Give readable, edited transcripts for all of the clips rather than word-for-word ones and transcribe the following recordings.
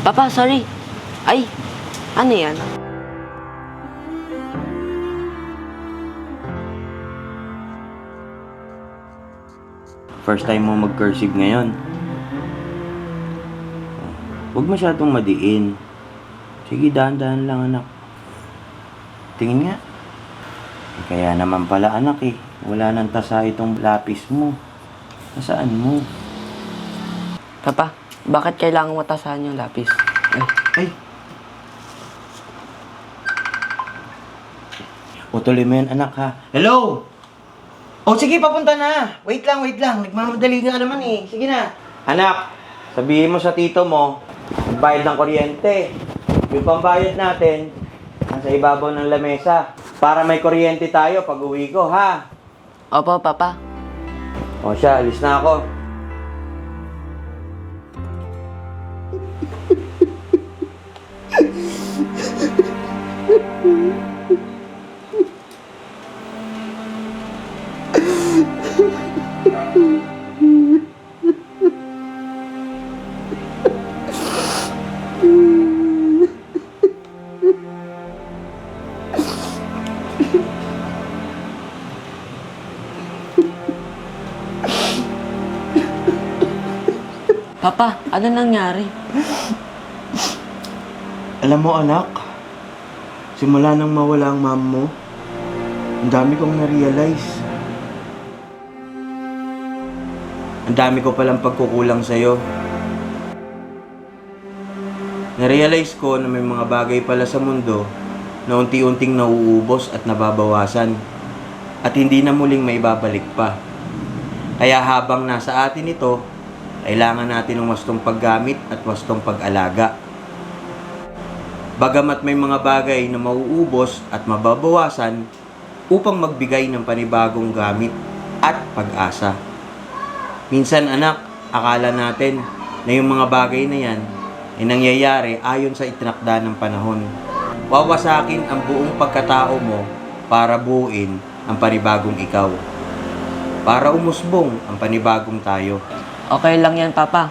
Papa, sorry. Ay, ano yan? First time mo mag-cursive ngayon. Huwag masyadong madiin. Sige, dahan-dahan lang anak. Tingin nga. Kaya naman pala anak eh. Wala nang tasa itong lapis mo. Nasaan mo? Papa, bakit kailangan matasahan yung lapis? Ay! O tuloy mo yan anak ha. Hello! O sige, papunta na. Wait lang. Nagmamadali ka naman eh. Sige na. Anak, sabihin mo sa tito mo, magbayad ng kuryente. Yung pambayad natin, nasa ibabaw ng lamesa. Para may kuryente tayo pag uwi ko, ha? Opo, Papa. O siya, alis na ako. Papa, ano nangyari? Alam mo anak, simula nang mawala ang mom mo, ang dami kong na-realize. Ang dami ko palang pagkukulang sa'yo. Na-realize ko na may mga bagay pala sa mundo na unti-unting nauubos at nababawasan at hindi na muling maibabalik pa. Kaya habang nasa atin ito, kailangan natin ng wastong paggamit at wastong pag-alaga. Bagamat may mga bagay na mauubos at mababawasan upang magbigay ng panibagong gamit at pag-asa. Minsan anak, akala natin na yung mga bagay na yan ay nangyayari ayon sa itinakda ng panahon. Wawasakin ang buong pagkatao mo para buuin ang panibagong ikaw. Para umusbong ang panibagong tayo. Okay lang yan, Papa.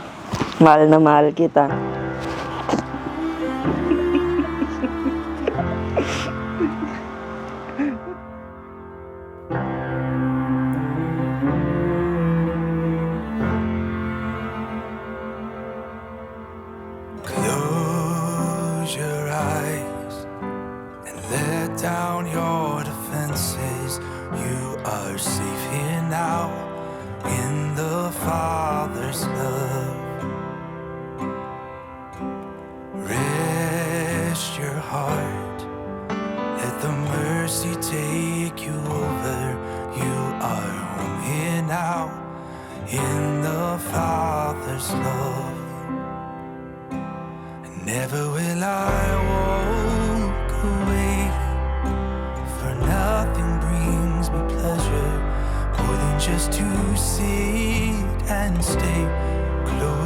Mahal na mahal kita. Close your eyes and let down your defenses. You are safe here now in the Father's love. Rest your heart, let the mercy take you over. You are home here now in the Father's love. Never will I walk away, for nothing brings me pleasure more than just to sit and stay close.